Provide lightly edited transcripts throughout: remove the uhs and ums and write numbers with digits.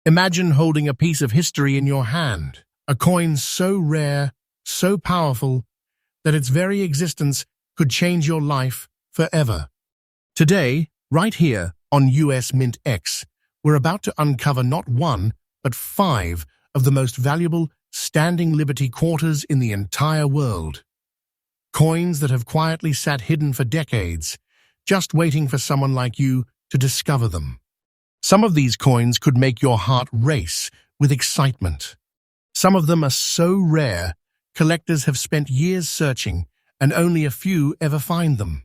Imagine holding a piece of history in your hand, a coin so rare, so powerful, that its very existence could change your life forever. Today, right here on US MintX, we're about to uncover not one, but 5 of the most valuable standing Liberty quarters in the entire world. Coins that have quietly sat hidden for decades, just waiting for someone like you to discover them. Some of these coins could make your heart race with excitement. Some of them are so rare, collectors have spent years searching, and only a few ever find them.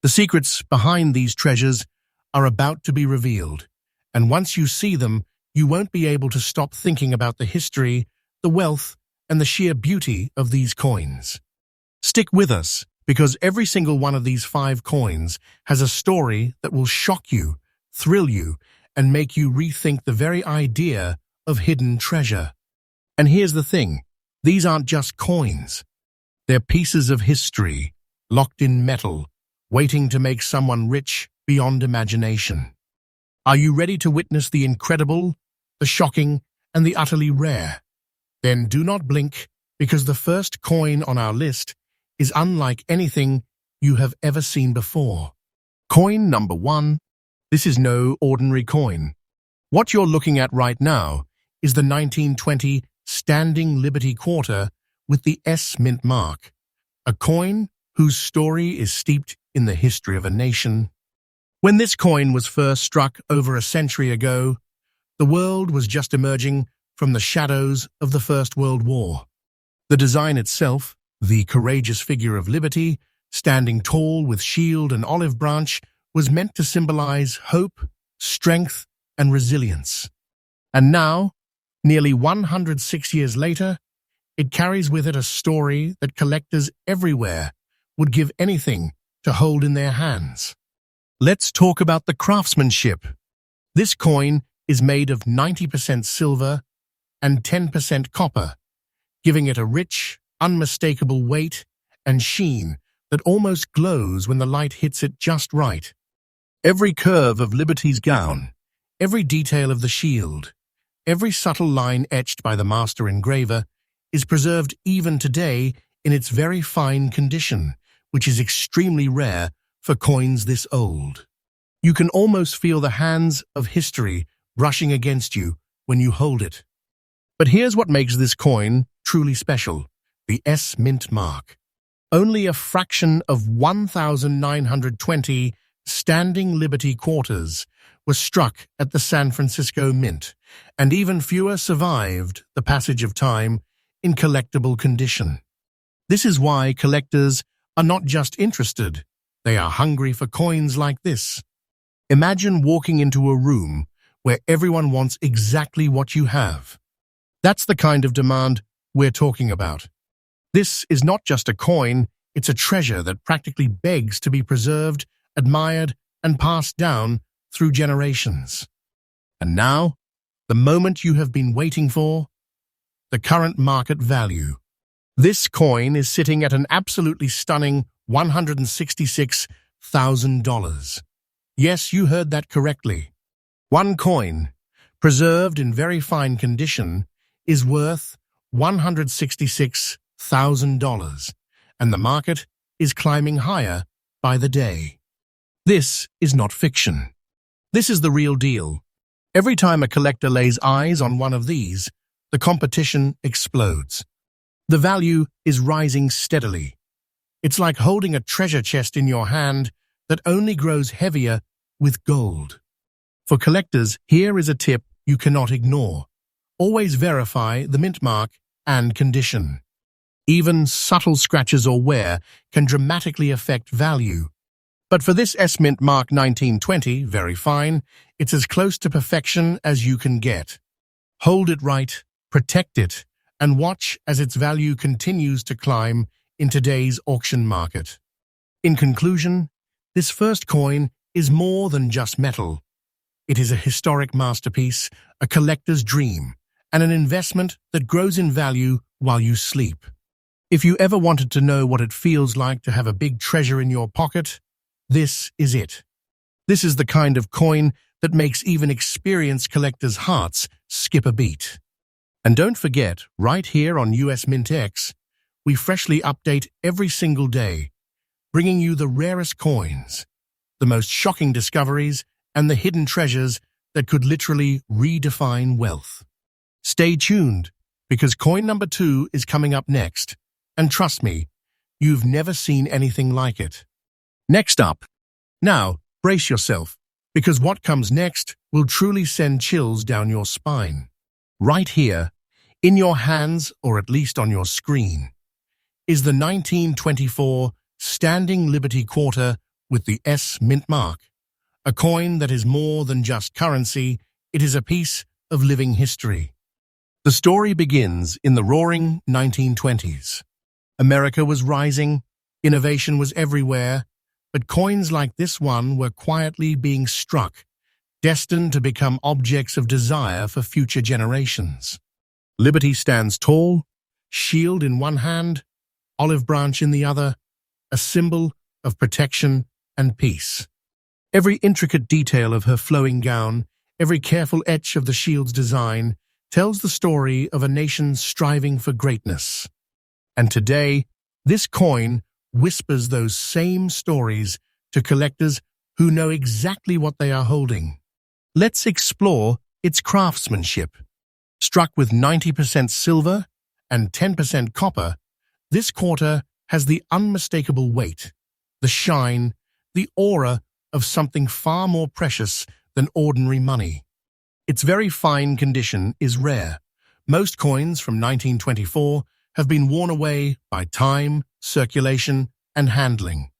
The secrets behind these treasures are about to be revealed, and once you see them, you won't be able to stop thinking about the history, the wealth, and the sheer beauty of these coins. Stick with us, because every single one of these 5 coins has a story that will shock you, thrill you, and make you rethink the very idea of hidden treasure. And here's the thing, these aren't just coins. They're pieces of history, locked in metal, waiting to make someone rich beyond imagination. Are you ready to witness the incredible, the shocking, and the utterly rare? Then do not blink, because the first coin on our list is unlike anything you have ever seen before. Coin number 1. This is no ordinary coin. What you're looking at right now is the 1920 Standing Liberty Quarter with the S Mint mark, a coin whose story is steeped in the history of a nation. When this coin was first struck over a century ago, the world was just emerging from the shadows of the First World War. The design itself, the courageous figure of liberty, standing tall with shield and olive branch, was meant to symbolize hope, strength, and resilience. And now, nearly 106 years later, it carries with it a story that collectors everywhere would give anything to hold in their hands. Let's talk about the craftsmanship. This coin is made of 90% silver and 10% copper, giving it a rich, unmistakable weight and sheen that almost glows when the light hits it just right. Every curve of Liberty's gown, every detail of the shield, every subtle line etched by the master engraver is preserved even today in its very fine condition, which is extremely rare for coins this old. You can almost feel the hands of history brushing against you when you hold it. But here's what makes this coin truly special, the S Mint mark. Only a fraction of 1,920 standing Liberty quarters was struck at the San Francisco Mint, and even fewer survived the passage of time in collectible condition. This is why collectors are not just interested, they are hungry for coins like this. Imagine walking into a room where everyone wants exactly what you have. That's the kind of demand we're talking about. This is not just a coin, it's a treasure that practically begs to be preserved, admired, and passed down through generations. And now, the moment you have been waiting for, the current market value. This coin is sitting at an absolutely stunning $166,000. Yes, you heard that correctly. One coin, preserved in very fine condition, is worth $166,000, and the market is climbing higher by the day. This is not fiction. This is the real deal. Every time a collector lays eyes on one of these, the competition explodes. The value is rising steadily. It's like holding a treasure chest in your hand that only grows heavier with gold. For collectors, here is a tip you cannot ignore. Always verify the mint mark and condition. Even subtle scratches or wear can dramatically affect value. But for this S Mint mark 1920, very fine, it's as close to perfection as you can get. Hold it right, protect it, and watch as its value continues to climb in today's auction market. In conclusion, this first coin is more than just metal. It is a historic masterpiece, a collector's dream, and an investment that grows in value while you sleep. If you ever wanted to know what it feels like to have a big treasure in your pocket, this is it. This is the kind of coin that makes even experienced collectors' hearts skip a beat. And don't forget, right here on US MintX, we freshly update every single day, bringing you the rarest coins, the most shocking discoveries, and the hidden treasures that could literally redefine wealth. Stay tuned, because coin number 2 is coming up next, and trust me, you've never seen anything like it. Next up. Now, brace yourself, because what comes next will truly send chills down your spine. Right here, in your hands, or at least on your screen, is the 1924 Standing Liberty Quarter with the US Mint mark, a coin that is more than just currency, it is a piece of living history. The story begins in the roaring 1920s. America was rising, innovation was everywhere, but coins like this one were quietly being struck, destined to become objects of desire for future generations. Liberty stands tall, shield in one hand, olive branch in the other, a symbol of protection and peace. Every intricate detail of her flowing gown, every careful etch of the shield's design, tells the story of a nation striving for greatness. And today, this coin whispers those same stories to collectors who know exactly what they are holding. Let's explore its craftsmanship. Struck with 90% silver and 10% copper, this quarter has the unmistakable weight, the shine, the aura of something far more precious than ordinary money. Its very fine condition is rare. Most coins from 1924 have been worn away by time, circulation, and handling.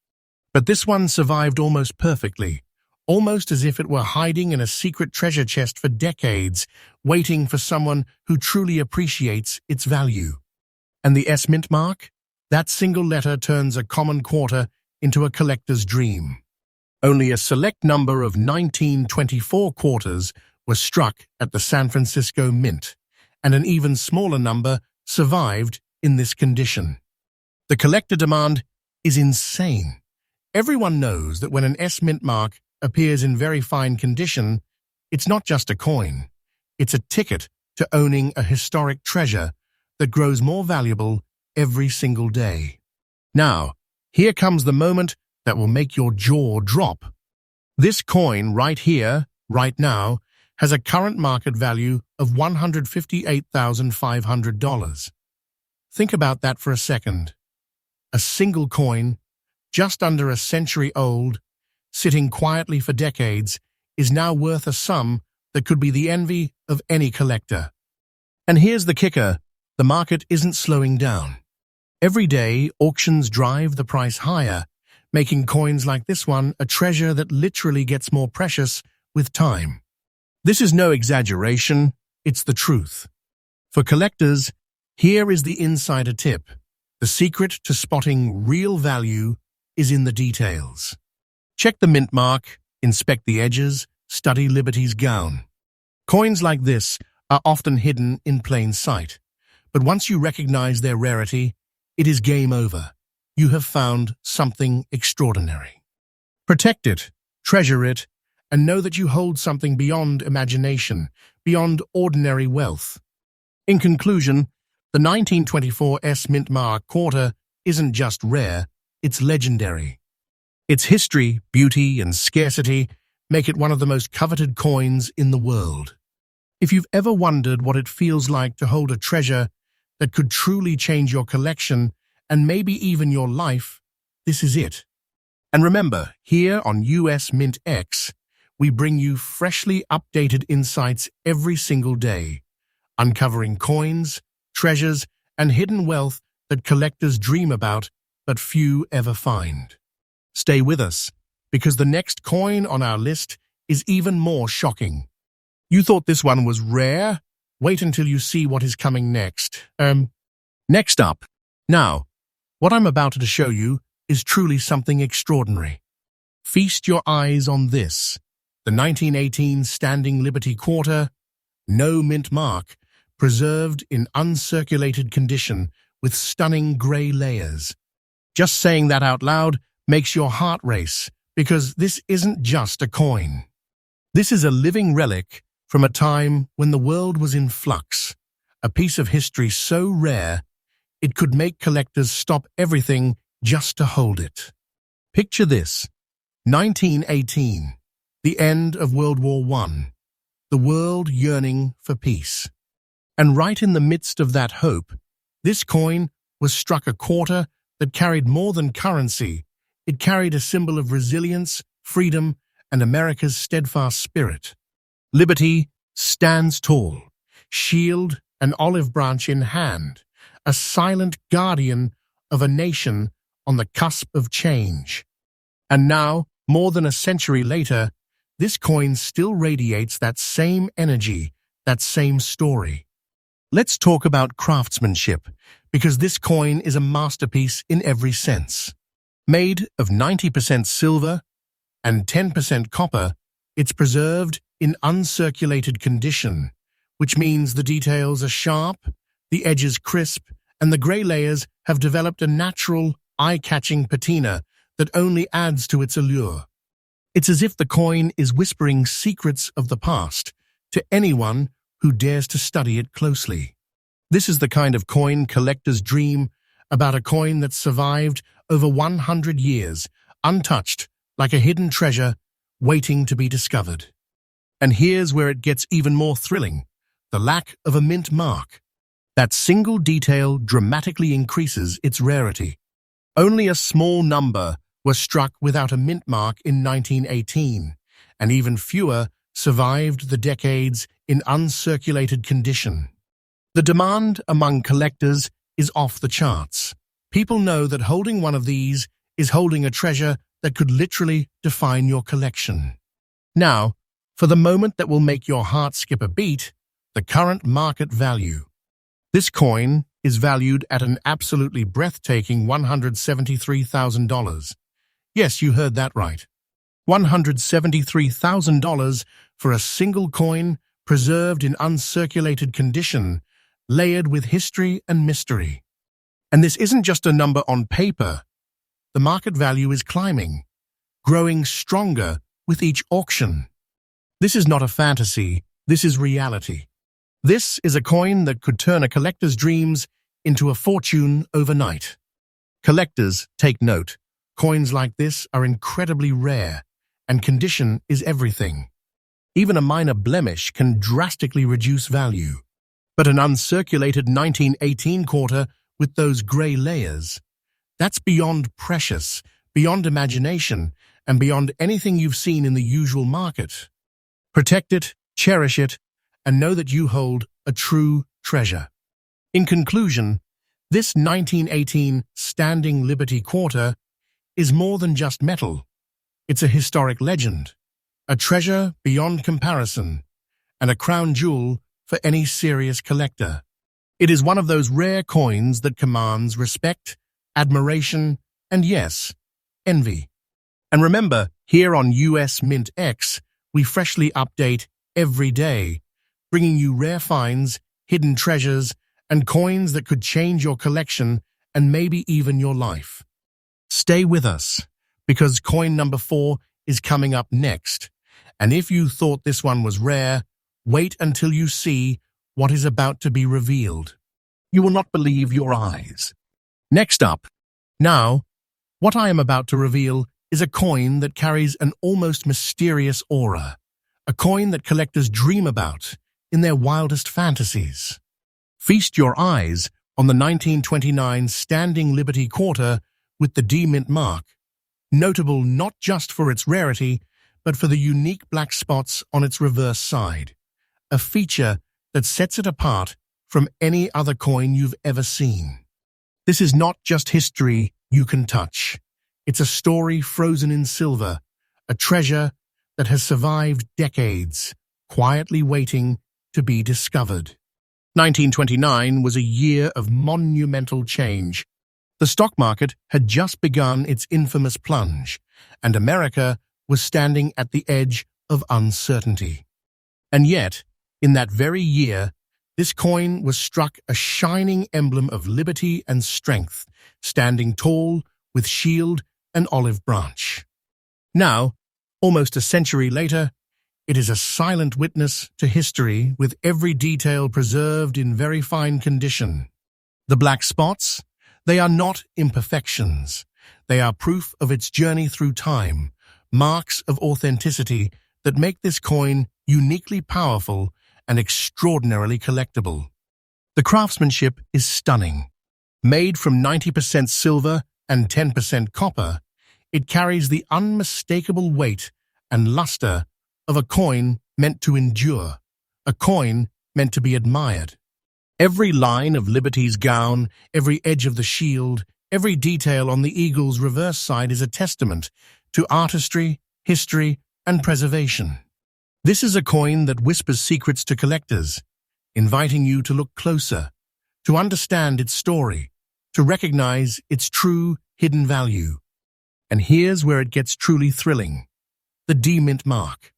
But this one survived almost perfectly, almost as if it were hiding in a secret treasure chest for decades, waiting for someone who truly appreciates its value. And the US Mint mark? That single letter turns a common quarter into a collector's dream. Only a select number of 1924 quarters were struck at the San Francisco Mint, and an even smaller number survived in this condition. The collector demand is insane. Everyone knows that when an US Mint mark appears in very fine condition, it's not just a coin. It's a ticket to owning a historic treasure that grows more valuable every single day. Now, here comes the moment that will make your jaw drop. This coin right here, right now, has a current market value of $158,500. Think about that for a second. A single coin, just under a century old, sitting quietly for decades, is now worth a sum that could be the envy of any collector. And here's the kicker, the market isn't slowing down. Every day, auctions drive the price higher, making coins like this one a treasure that literally gets more precious with time. This is no exaggeration, it's the truth. For collectors, here is the insider tip. The secret to spotting real value is in the details. Check the mint mark, inspect the edges, study Liberty's gown. Coins like this are often hidden in plain sight, but once you recognize their rarity, it is game over. You have found something extraordinary. Protect it, treasure it, and know that you hold something beyond imagination, beyond ordinary wealth. In conclusion, the 1924 US Mint mark quarter isn't just rare, it's legendary. Its history, beauty, and scarcity make it one of the most coveted coins in the world. If you've ever wondered what it feels like to hold a treasure that could truly change your collection and maybe even your life, this is it. And remember, here on US MintX, we bring you freshly updated insights every single day, uncovering coins, treasures, and hidden wealth that collectors dream about but few ever find. Stay with us, because the next coin on our list is even more shocking. You thought this one was rare? Wait until you see what is coming next. Next up. Now, what I'm about to show you is truly something extraordinary. Feast your eyes on this. The 1918 Standing Liberty Quarter, no mint mark, preserved in uncirculated condition with stunning grey layers. Just saying that out loud makes your heart race, because this isn't just a coin. This is a living relic from a time when the world was in flux, a piece of history so rare it could make collectors stop everything just to hold it. Picture this: 1918, the end of World War I, the world yearning for peace. And right in the midst of that hope, this coin was struck a quarter that carried more than currency. It carried a symbol of resilience, freedom, and America's steadfast spirit. Liberty stands tall, shield and olive branch in hand, a silent guardian of a nation on the cusp of change. And now, more than a century later, this coin still radiates that same energy, that same story. Let's talk about craftsmanship, because this coin is a masterpiece in every sense. Made of 90% silver and 10% copper, it's preserved in uncirculated condition, which means the details are sharp, the edges crisp, and the gray layers have developed a natural, eye-catching patina that only adds to its allure. It's as if the coin is whispering secrets of the past to anyone who dares to study it closely. This is the kind of coin collectors dream about, a coin that survived over 100 years, untouched, like a hidden treasure waiting to be discovered. And here's where it gets even more thrilling: the lack of a mint mark. That single detail dramatically increases its rarity. Only a small number were struck without a mint mark in 1918, and even fewer survived the decades in uncirculated condition. The demand among collectors is off the charts. People know that holding one of these is holding a treasure that could literally define your collection. Now, for the moment that will make your heart skip a beat, the current market value. This coin is valued at an absolutely breathtaking $173,000. Yes, you heard that right. $173,000 for a single coin preserved in uncirculated condition, layered with history and mystery. And this isn't just a number on paper. The market value is climbing, growing stronger with each auction. This is not a fantasy, this is reality. This is a coin that could turn a collector's dreams into a fortune overnight. Collectors, take note. Coins like this are incredibly rare, and condition is everything. Even a minor blemish can drastically reduce value. But an uncirculated 1918 quarter with those gray layers, that's beyond precious, beyond imagination, and beyond anything you've seen in the usual market. Protect it, cherish it, and know that you hold a true treasure. In conclusion, this 1918 Standing Liberty Quarter is more than just metal. It's a historic legend, a treasure beyond comparison, and a crown jewel for any serious collector. It is one of those rare coins that commands respect, admiration, and yes, envy. And remember, here on US MintX, we freshly update every day, bringing you rare finds, hidden treasures, and coins that could change your collection and maybe even your life. Stay with us, because coin number 4 is coming up next. And if you thought this one was rare, wait until you see what is about to be revealed. You will not believe your eyes. Next up, now, what I am about to reveal is a coin that carries an almost mysterious aura, a coin that collectors dream about in their wildest fantasies. Feast your eyes on the 1929 Standing Liberty Quarter with the D-Mint mark, notable not just for its rarity, but for the unique black spots on its reverse side, a feature that sets it apart from any other coin you've ever seen. This is not just history you can touch. It's a story frozen in silver, a treasure that has survived decades, quietly waiting to be discovered. 1929 was a year of monumental change. The stock market had just begun its infamous plunge, and America was standing at the edge of uncertainty. And yet, in that very year, this coin was struck a shining emblem of liberty and strength, standing tall with shield and olive branch. Now, almost a century later, It is a silent witness to history with every detail preserved in very fine condition. The black spots? They are not imperfections. They are proof of its journey through time, marks of authenticity that make this coin uniquely powerful and extraordinarily collectible. The craftsmanship is stunning. Made from 90% silver and 10% copper, it carries the unmistakable weight and luster of a coin meant to endure, a coin meant to be admired. Every line of Liberty's gown, every edge of the shield, every detail on the eagle's reverse side is a testament to artistry, history, and preservation. This is a coin that whispers secrets to collectors, inviting you to look closer, to understand its story, to recognize its true hidden value. And here's where it gets truly thrilling: the D-Mint mark.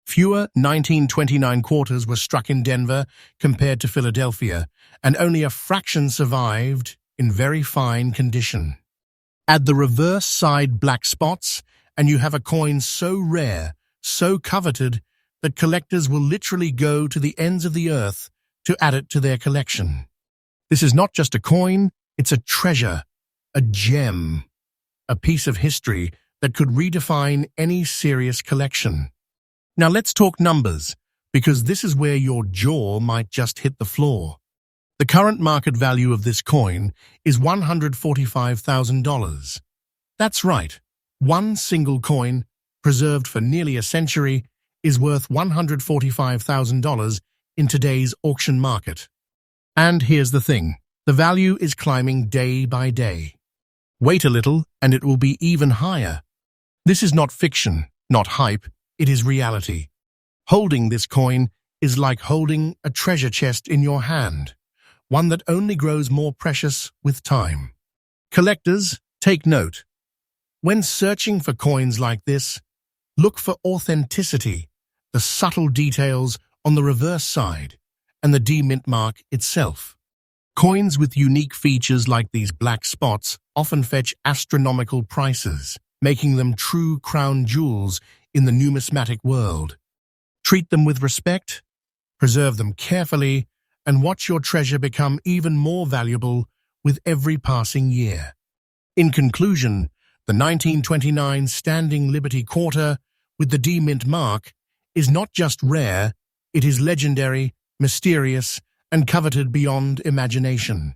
Fewer 1929 quarters were struck in Denver compared to Philadelphia, and only a fraction survived in very fine condition. Add the reverse side black spots, and you have a coin so rare, so coveted, that collectors will literally go to the ends of the earth to add it to their collection. This is not just a coin, it's a treasure, a gem, a piece of history that could redefine any serious collection. Now let's talk numbers, because this is where your jaw might just hit the floor. The current market value of this coin is $145,000. That's right, one single coin, preserved for nearly a century, is worth $145,000 in today's auction market. And here's the thing, the value is climbing day by day. Wait a little and it will be even higher. This is not fiction, not hype, it is reality. Holding this coin is like holding a treasure chest in your hand, one that only grows more precious with time. Collectors, take note. When searching for coins like this, look for authenticity, the subtle details on the reverse side, and the D-Mint mark itself. Coins with unique features like these black spots often fetch astronomical prices, making them true crown jewels in the numismatic world. Treat them with respect, preserve them carefully, and watch your treasure become even more valuable with every passing year. In conclusion, the 1929 Standing Liberty Quarter with the D-Mint mark is not just rare, it is legendary, mysterious, and coveted beyond imagination.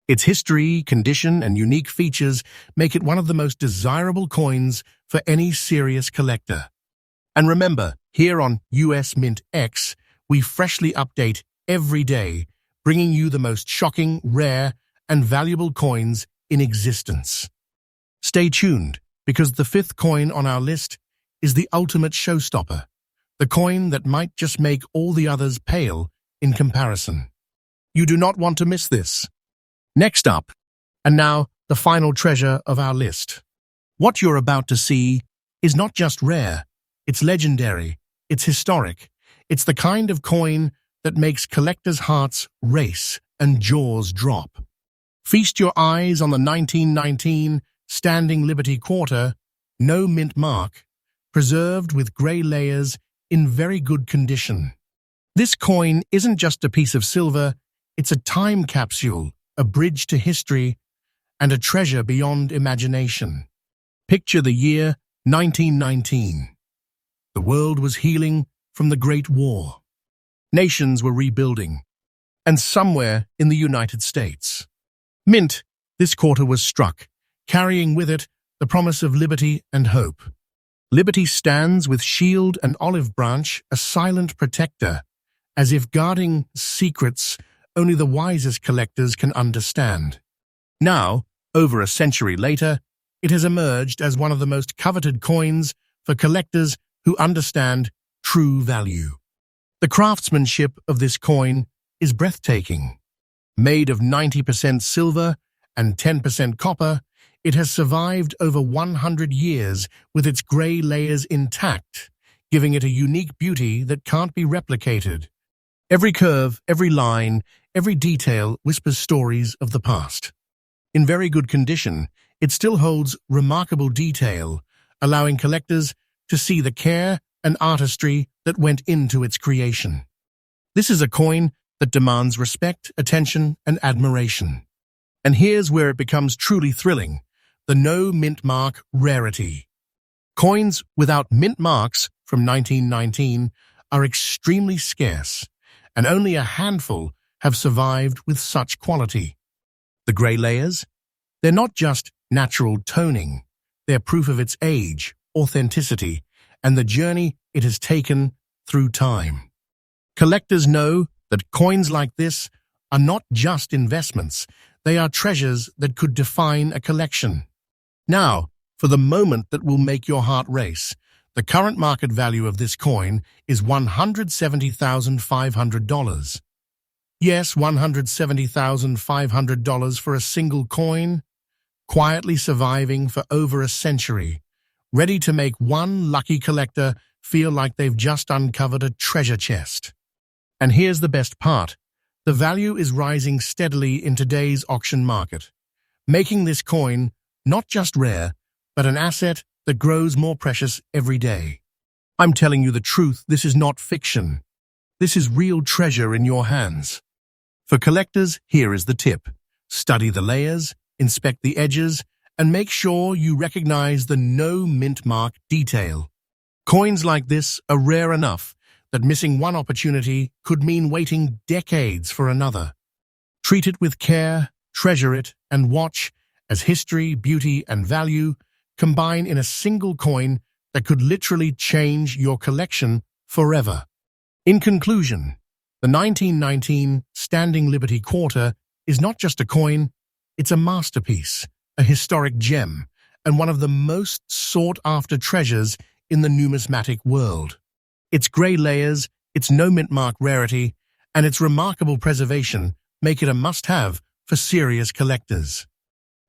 Its history, condition, and unique features make it one of the most desirable coins for any serious collector. And remember, here on US MintX, we freshly update every day, bringing you the most shocking, rare, and valuable coins in existence. Stay tuned, because the fifth coin on our list is the ultimate showstopper, the coin that might just make all the others pale in comparison. You do not want to miss this. Next up, and now the final treasure of our list. What you're about to see is not just rare, it's legendary, it's historic, it's the kind of coin that makes collectors' hearts race and jaws drop. Feast your eyes on the 1919 Standing Liberty Quarter, no mint mark, preserved with grey layers in very good condition. This coin isn't just a piece of silver, it's a time capsule, a bridge to history, and a treasure beyond imagination. Picture the year 1919. The world was healing from the Great War. Nations were rebuilding, and somewhere in the United States, Mint, this quarter was struck, carrying with it the promise of liberty and hope. Liberty stands with shield and olive branch, a silent protector, as if guarding secrets only the wisest collectors can understand. Now, over a century later, it has emerged as one of the most coveted coins for collectors who understand true value. The craftsmanship of this coin is breathtaking. Made of 90% silver and 10% copper, it has survived over 100 years with its grey layers intact, giving it a unique beauty that can't be replicated. Every curve, every line, every detail whispers stories of the past. In very good condition, it still holds remarkable detail, allowing collectors to see the care and artistry that went into its creation. This is a coin that demands respect, attention, and admiration. And here's where it becomes truly thrilling: the no mint mark rarity. Coins without mint marks from 1919 are extremely scarce, and only a handful have survived with such quality. The grey layers? They're not just natural toning. They're proof of its age, authenticity, and the journey it has taken through time. Collectors know that coins like this are not just investments. They are treasures that could define a collection. Now, for the moment that will make your heart race. The current market value of this coin is $170,500. Yes, $170,500 for a single coin, quietly surviving for over a century, ready to make one lucky collector feel like they've just uncovered a treasure chest. And here's the best part: the value is rising steadily in today's auction market, making this coin not just rare, but an asset that grows more precious every day. I'm telling you the truth, this is not fiction. This is real treasure in your hands. For collectors, here is the tip: study the layers, inspect the edges, and make sure you recognize the no mint mark detail. Coins like this are rare enough that missing one opportunity could mean waiting decades for another. Treat it with care, treasure it, and watch as history, beauty, and value combine in a single coin that could literally change your collection forever. In conclusion, the 1919 Standing Liberty Quarter is not just a coin, it's a masterpiece, a historic gem, and one of the most sought-after treasures in the numismatic world. Its grey layers, its no mint mark rarity, and its remarkable preservation make it a must-have for serious collectors.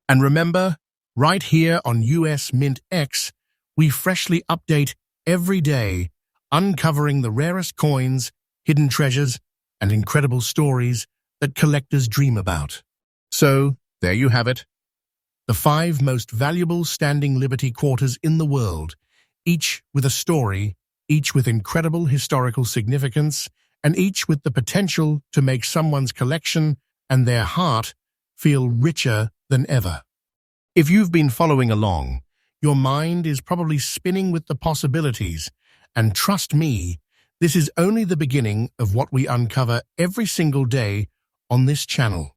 And remember, right here on US MintX, we freshly update every day, uncovering the rarest coins, hidden treasures, and incredible stories that collectors dream about. So, there you have it. The 5 most valuable Standing Liberty Quarters in the world, each with a story, each with incredible historical significance, and each with the potential to make someone's collection and their heart feel richer than ever. If you've been following along, your mind is probably spinning with the possibilities, and trust me, this is only the beginning of what we uncover every single day on this channel.